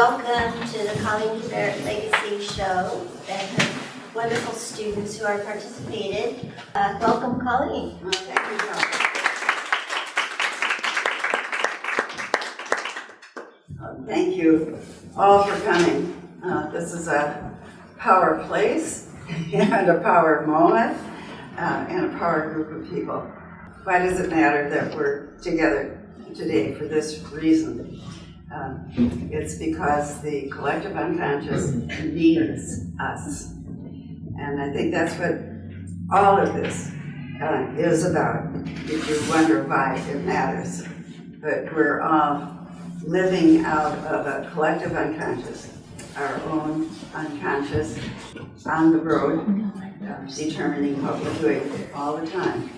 welcome to the Coeleen Kiebert Legacy Show and her wonderful students who are participated. Welcome, Coeleen. Thank you. Thank you all for coming. This is a power place and a power moment and a power group of people. Why does it matter that we're together today for this reason? It's because the collective unconscious needs us. And I think that's what all of this is about, if you wonder why it matters. But we're all living out of a collective unconscious, our own unconscious, on the road, determining what we're doing all the time.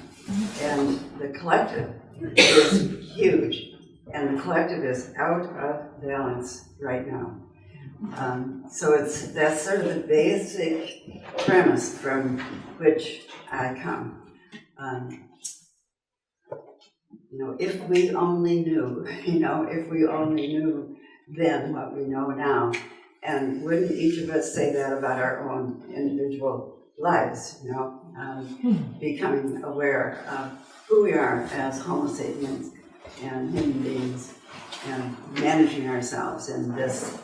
And the collective is huge. And the collective is out of balance right now. So that's sort of the basic premise from which I come. If we only knew, if we only knew then what we know now, and wouldn't each of us say that about our own individual lives, becoming aware of who we are as Homo sapiens and human beings, and managing ourselves in this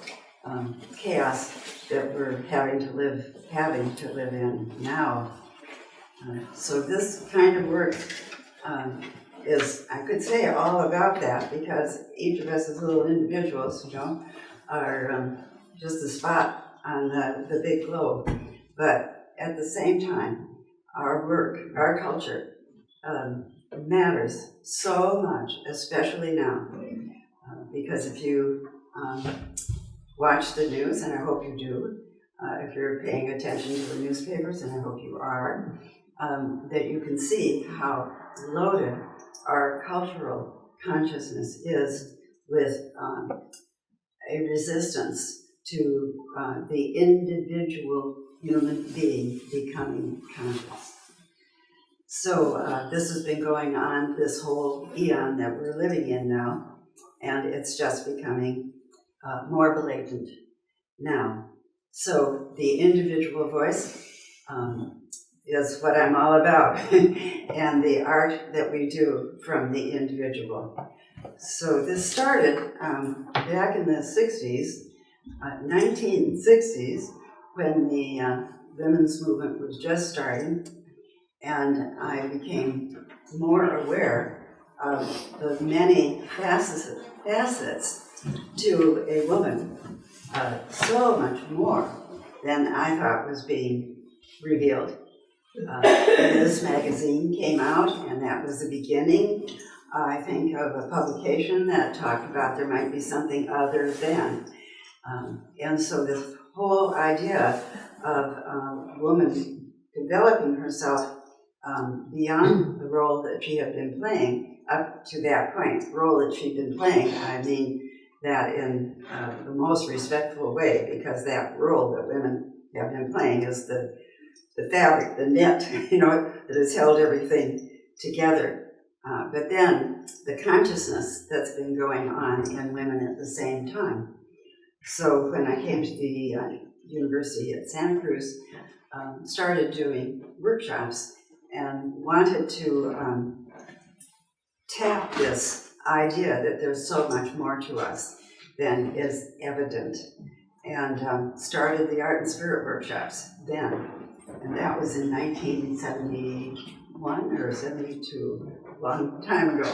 chaos that we're having to live in now. So this kind of work is, I could say, all about that, because each of us as little individuals, are just a spot on the big globe. But at the same time, our work, our culture, matters so much, especially now, because if you watch the news, and I hope you do, if you're paying attention to the newspapers, and I hope you are, that you can see how loaded our cultural consciousness is with a resistance to the individual human being becoming conscious. So this has been going on this whole eon that we're living in now, and it's just becoming more blatant now. So the individual voice is what I'm all about, and the art that we do from the individual. So this started back in the 60s, 1960s, when the women's movement was just starting. And I became more aware of the many facets to a woman, so much more than I thought was being revealed. This magazine came out, and that was the beginning, I think, of a publication that talked about there might be something other than. And so this whole idea of a woman developing herself beyond the role that she had been playing up to that point, role that she'd been playing, I mean that in the most respectful way, because that role that women have been playing is the fabric, the net, that has held everything together. But then the consciousness that's been going on in women at the same time. So when I came to the university at Santa Cruz, started doing workshops and wanted to tap this idea that there's so much more to us than is evident, and started the Art and Spirit workshops then, and that was in 1971 or 72, a long time ago,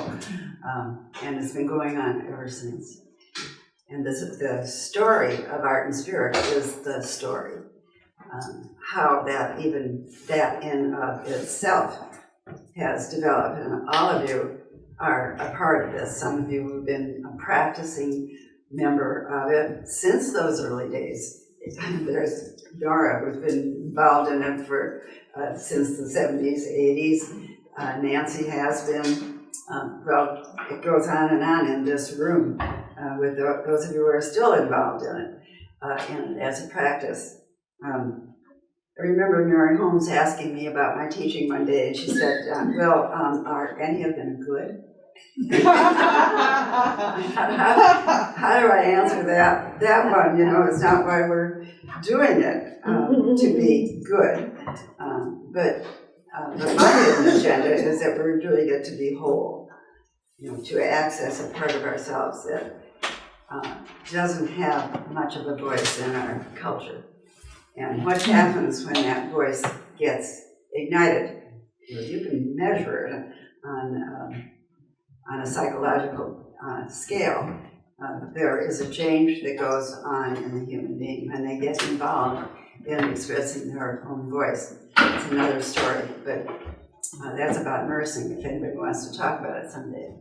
and it's been going on ever since. And the story of Art and Spirit is the story. How that in of itself has developed, and all of you are a part of this. Some of you have been a practicing member of it since those early days. There's Dora, who's been involved in it for since the 70s, 80s. Nancy has been. Well, it goes on in this room with those of you who are still involved in it as a practice. I remember Mary Holmes asking me about my teaching one day, and she said, are any of them good? How do I answer that one? You know, it's not why we're doing it to be good, but my hidden agenda is that we're doing it to be whole. You know, to access a part of ourselves that doesn't have much of a voice in our culture. And what happens when that voice gets ignited? You know, you can measure it on a psychological scale. There is a change that goes on in the human being when they get involved in expressing their own voice. It's another story, but that's about nursing, if anybody wants to talk about it someday.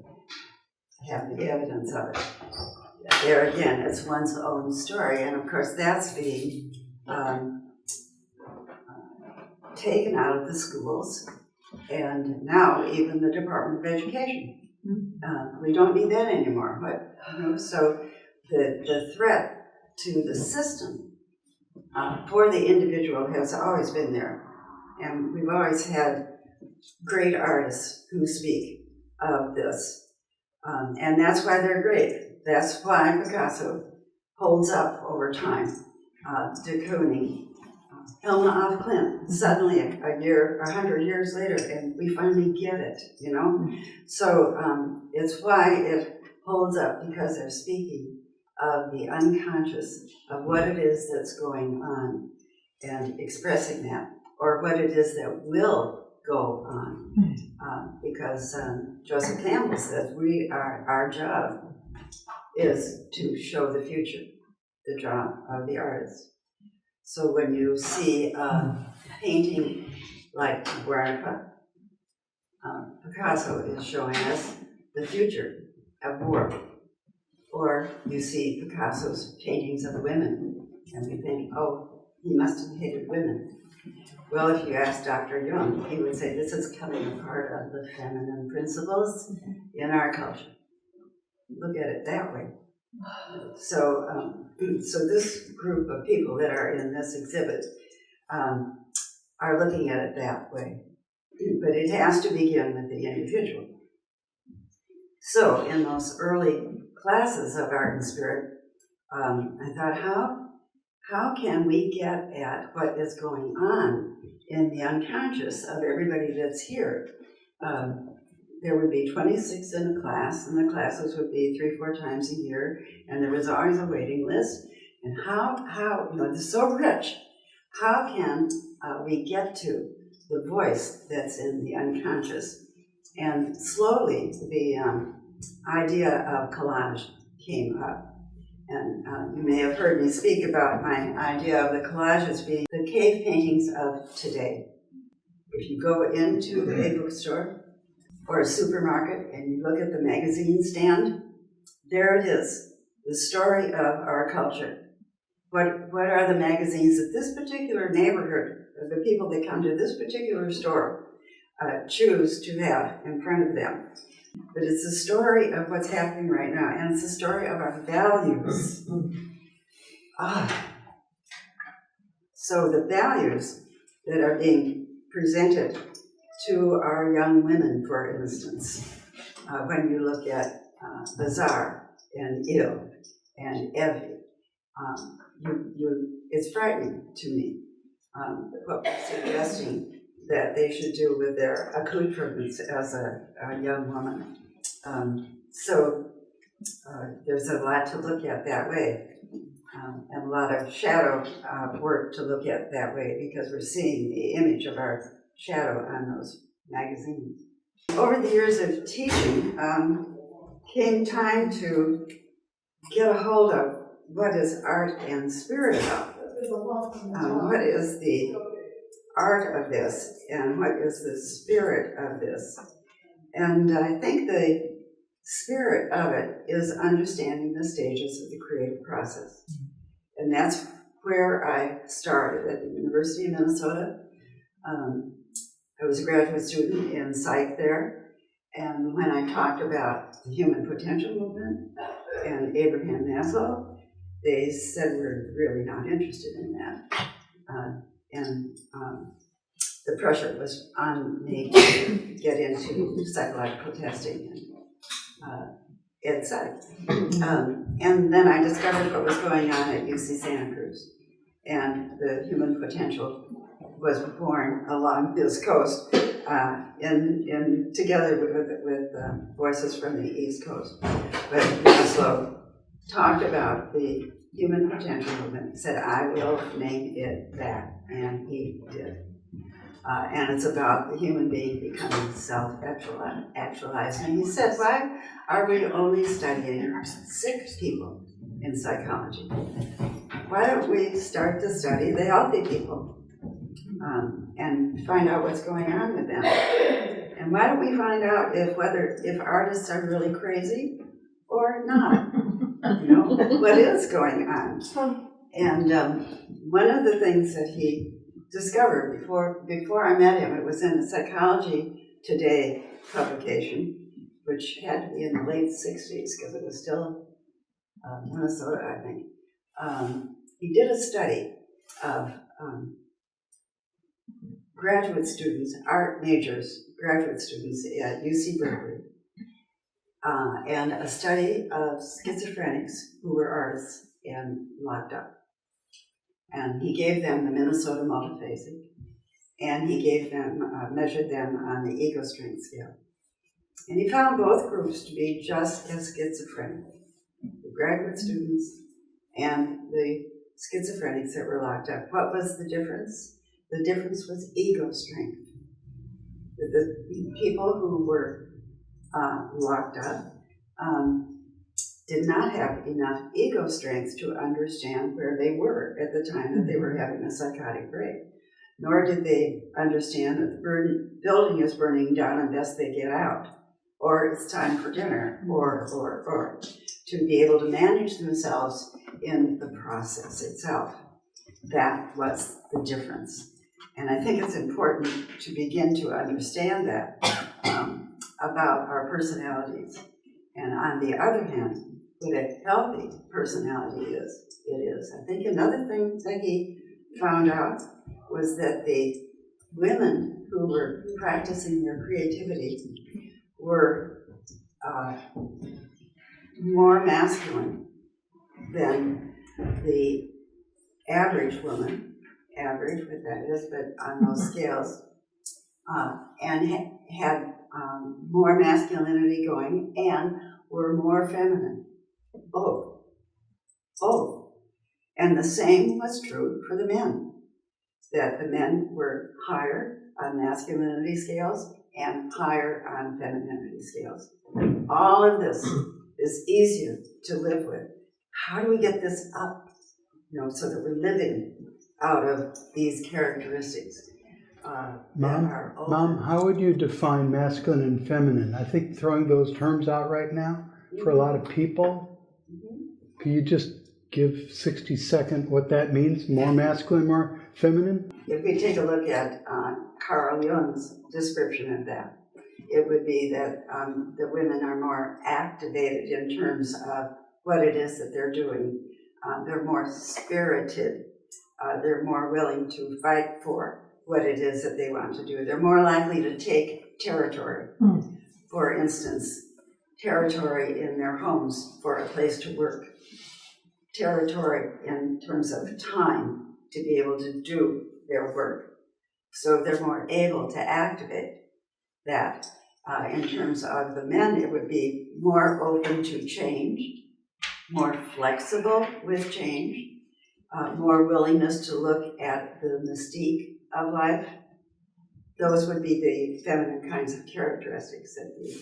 I have the evidence of it. There again, it's one's own story, and of course that's being taken out of the schools, and now even the Department of Education. We don't need that anymore. But, you know, so the threat to the system for the individual has always been there, and we've always had great artists who speak of this. And that's why they're great. That's why Picasso holds up over time. De Kooning, Helma af Klint, suddenly a year, 100 years later, and we finally get it, you know? So it's why it holds up, because they're speaking of the unconscious, of what it is that's going on, and expressing that, or what it is that will go on, because Joseph Campbell says our job is to show the future, the job of the artist. So when you see a painting like Guernica, Picasso is showing us the future of war. Or you see Picasso's paintings of women, and we think, oh, he must have hated women. Well, if you ask Dr. Jung, he would say this is coming apart of the feminine principles in our culture. Look at it that way. So, so this group of people that are in this exhibit are looking at it that way. But it has to begin with the individual. So, in those early classes of art and spirit, I thought, how can we get at what is going on in the unconscious of everybody that's here? There would be 26 in a class, and the classes would be 3-4 times a year, and there was always a waiting list. And how you know, it's so rich. How can we get to the voice that's in the unconscious? And slowly, the idea of collage came up. And you may have heard me speak about my idea of the collage as being the cave paintings of today. If you go into a bookstore or a supermarket and you look at the magazine stand, there it is, the story of our culture. What are the magazines that this particular neighborhood, the people that come to this particular store, choose to have in front of them? But it's the story of what's happening right now, and it's the story of our values. So the values that are being presented to our young women, for instance, when you look at Bazaar and Il and Evie, it's frightening to me what we're suggesting that they should do with their accoutrements as a young woman. So there's a lot to look at that way, and a lot of shadow work to look at that way, because we're seeing the image of our shadow on those magazines. Over the years of teaching, came time to get a hold of what is art and spirit about. What is the art of this, and what is the spirit of this? And I think the spirit of it is understanding the stages of the creative process. And that's where I started, at the University of Minnesota. I was a graduate student in psych there, and when I talked about the human potential movement and Abraham Maslow, they said we're really not interested in that. And the pressure was on me to get into psychological testing ed side. And then I discovered what was going on at UC Santa Cruz. And the human potential was born along this coast together with voices from the East Coast. But Maslow talked about the human potential movement, said, I will name it that, and he did. And it's about the human being becoming self-actualized. And he said, why are we only studying sick people in psychology? Why don't we start to study the healthy people and find out what's going on with them? And why don't we find out if artists are really crazy or not? What is going on? And one of the things that he discovered before I met him, it was in the Psychology Today publication, which had to be in the late 60s because it was still Minnesota, I think. He did a study of graduate students, art majors, graduate students at UC Berkeley, and a study of schizophrenics who were artists and locked up. And he gave them the Minnesota multiphasic, and he gave them, measured them on the ego strength scale. And he found both groups to be just as schizophrenic, the graduate students and the schizophrenics that were locked up. What was the difference? The difference was ego strength. The people who were locked up did not have enough ego strength to understand where they were at the time that they were having a psychotic break. Nor did they understand that the building is burning down and best they get out, or it's time for dinner, or to be able to manage themselves in the process itself. That was the difference. And I think it's important to begin to understand that about our personalities. And on the other hand, what a healthy personality is, it is. I think another thing that he found out was that the women who were practicing their creativity were more masculine than the average woman, average what that is, but on those scales, and had more masculinity going and were more feminine. Both. And the same was true for the men, that the men were higher on masculinity scales and higher on femininity scales. All of this is easier to live with. How do we get this up, so that we're living out of these characteristics? Mom, how would you define masculine and feminine? I think throwing those terms out right now for a lot of people, can you just give 60-second what that means? More masculine, more feminine? If we take a look at Carl Jung's description of that, it would be that the women are more activated in terms of what it is that they're doing. They're more spirited. They're more willing to fight for what it is that they want to do. They're more likely to take territory. For instance, territory in their homes for a place to work. Territory in terms of time to be able to do their work. So they're more able to activate that. In terms of the men, it would be more open to change, more flexible with change, more willingness to look at the mystique of life. Those would be the feminine kinds of characteristics that the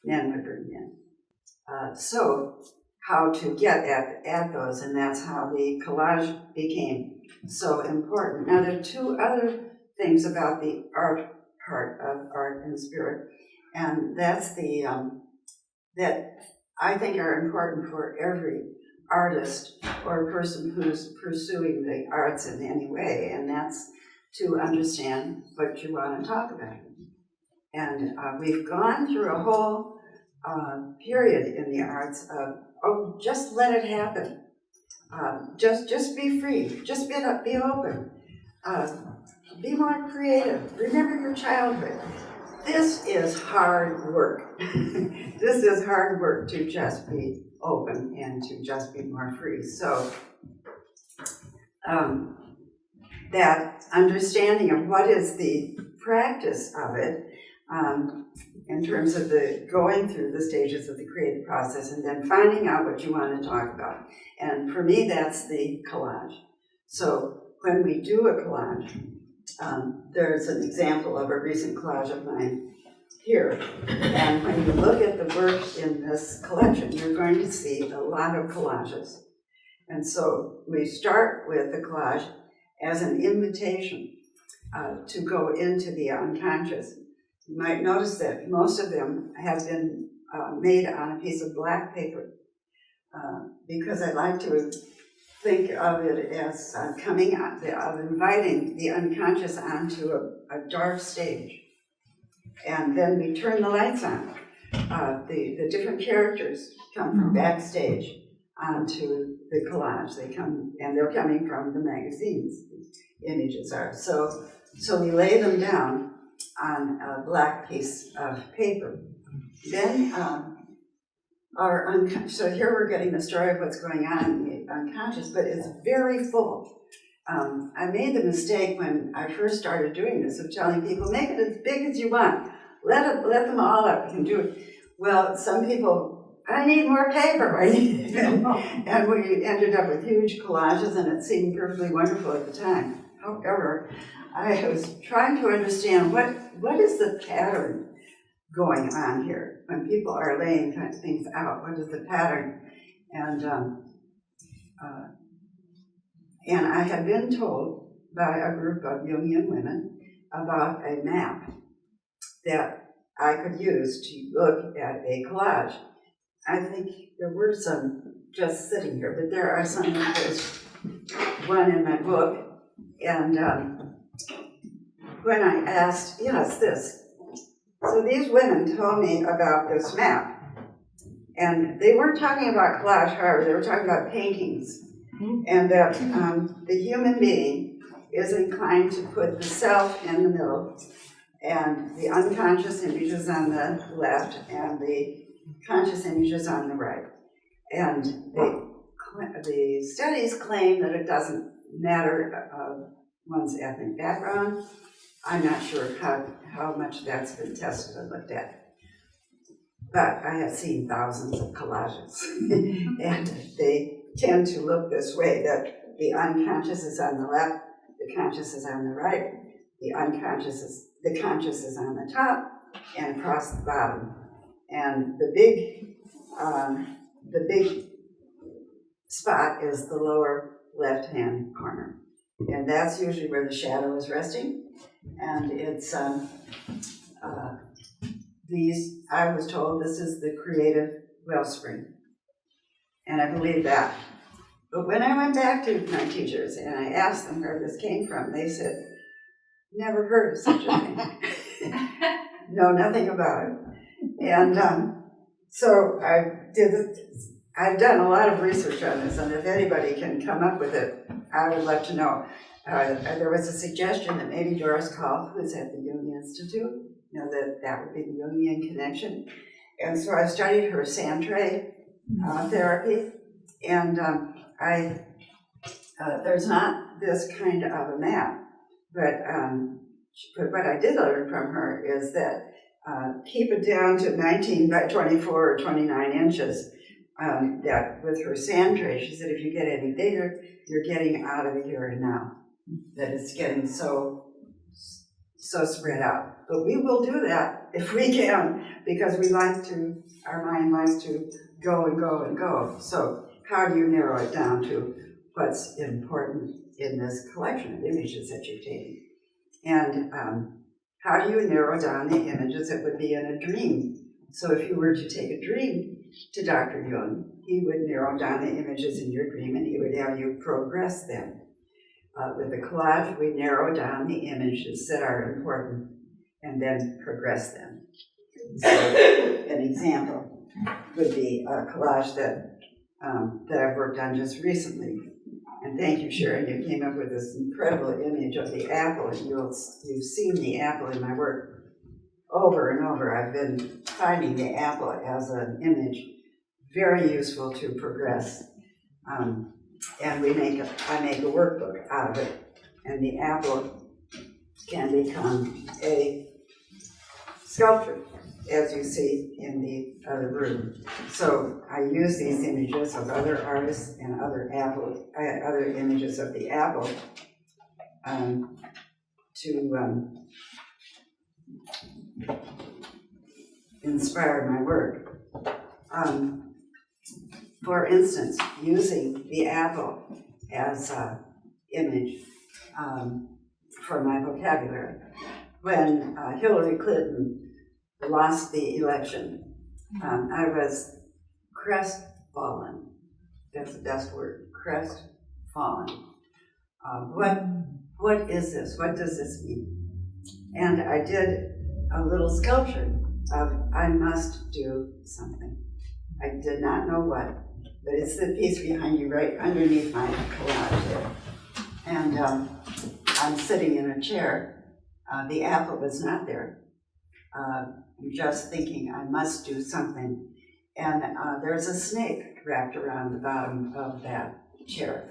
men would bring in. So how to get at those, and that's how the collage became so important. Now, there are two other things about the art part of art and spirit, and that's that I think are important for every artist or person who's pursuing the arts in any way, and that's to understand what you want to talk about. And we've gone through a whole period in the arts of, just let it happen. Just be free. Just be open. Be more creative. Remember your childhood. this is hard work. This is hard work to just be open and to just be more free. So that understanding of what is the practice of it in terms of the going through the stages of the creative process and then finding out what you want to talk about. And for me, that's the collage. So when we do a collage, there's an example of a recent collage of mine here. And when you look at the work in this collection, you're going to see a lot of collages. And so we start with the collage as an invitation to go into the unconscious. You might notice that most of them have been made on a piece of black paper because I like to think of it as coming out, of inviting the unconscious onto a dark stage. And then we turn the lights on. The different characters come from backstage onto the collage. They come, and they're coming from the magazines, the images are. So we lay them down on a black piece of paper. Then so here we're getting the story of what's going on in the unconscious, but it's very full. I made the mistake when I first started doing this of telling people, make it as big as you want. Let them all up, you can do it. Well, some people, I need more paper. And we ended up with huge collages, and it seemed perfectly wonderful at the time. However, I was trying to understand what is the pattern going on here when people are laying things out. What is the pattern? And I had been told by a group of Jungian women about a map that I could use to look at a collage. I think there were some just sitting here, but there are some. There's one in my book, and when I asked, yes, this. So these women told me about this map, and they weren't talking about collage, however, they were talking about paintings, and that the human being is inclined to put the self in the middle, and the unconscious images on the left, and the conscious images on the right. And the studies claim that it doesn't matter one's ethnic background. I'm not sure how much that's been tested and looked at. But I have seen thousands of collages, and they tend to look this way, that the unconscious is on the left, the conscious is on the right, the conscious is on the top, and across the bottom. And the big spot is the lower left-hand corner. And that's usually where the shadow is resting. And it's I was told this is the creative wellspring. And I believe that. But when I went back to my teachers and I asked them where this came from, they said, never heard of such a thing. Know nothing about it. And so I've done a lot of research on this, and if anybody can come up with it, I would love to know. There was a suggestion that maybe Doris Kolff, who's at the Jungian Institute, that would be the Jungian connection. And so I studied her sand tray therapy, and there's not this kind of a map, but what I did learn from her is that keep it down to 19 by 24 or 29 inches. That with her sand tray, she said, if you get any bigger, you're getting out of the here and now. That it's getting so spread out. But we will do that if we can, because our mind likes to go and go and go. So how do you narrow it down to what's important in this collection of images that you've taken? And how do you narrow down the images that would be in a dream? So if you were to take a dream to Dr. Jung, he would narrow down the images in your dream and he would have you progress them. With the collage, we narrow down the images that are important and then progress them. So an example would be a collage that I've worked on just recently. And thank you, Sharon, you came up with this incredible image of the apple, and you've seen the apple in my work over and over, I've been finding the apple as an image very useful to progress. And I make a workbook out of it, and the apple can become a sculpture, as you see in the other room. So I use these images of other artists and other images of the apple to inspire my work. For instance, using the apple as an image for my vocabulary. When Hillary Clinton lost the election, I was crestfallen. That's the best word, crestfallen. What is this? What does this mean? And I did a little sculpture of I must do something. I did not know what, but it's the piece behind you, right underneath my collage there. And I'm sitting in a chair. The apple was not there. I'm just thinking I must do something. And there's a snake wrapped around the bottom of that chair.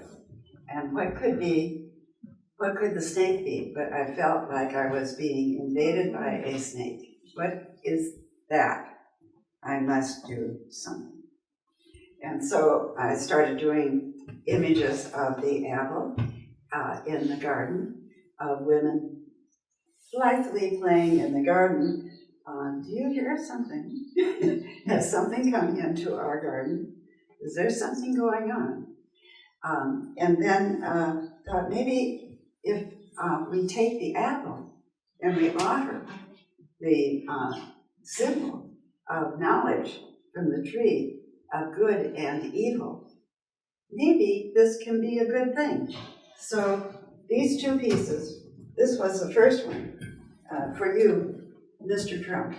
And what could the snake be? But I felt like I was being invaded by a snake. What is that? I must do something. And so I started doing images of the apple in the garden, of women blithely playing in the garden. Do you hear something? Has something come into our garden? Is there something going on? And then thought maybe if we take the apple and we offer the symbol of knowledge from the tree of good and evil, maybe this can be a good thing. So these two pieces, this was the first one for you, Mr. Trump.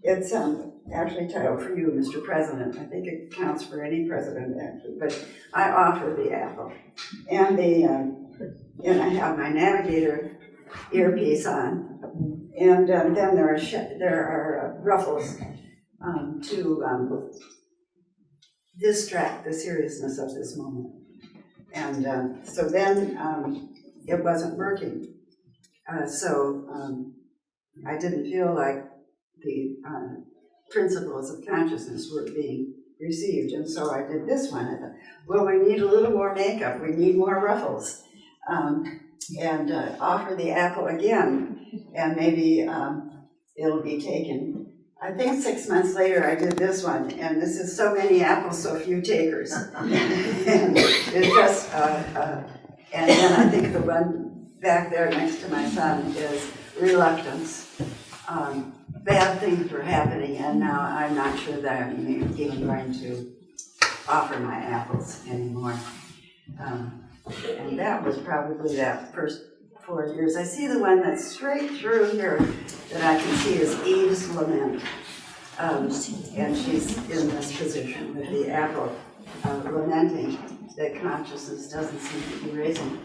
It's actually titled For You, Mr. President. I think it counts for any president, actually, but I offer the apple. And and I have my navigator earpiece on. And then there are ruffles to distract the seriousness of this moment. And so then it wasn't working. So I didn't feel like the principles of consciousness were being received. And so I did this one. I thought, well, we need a little more makeup. We need more ruffles. And offer the apple again, and maybe it'll be taken. I think 6 months later I did this one, and this is so many apples, so few takers. And it just, and then I think the one back there next to my son is reluctance. Bad things were happening, and now I'm not sure that I'm even going to offer my apples anymore. And that was probably that first 4 years. I see the one that's straight through here that I can see is Eve's Lament. And she's in this position with the apple, lamenting that consciousness doesn't seem to be raising.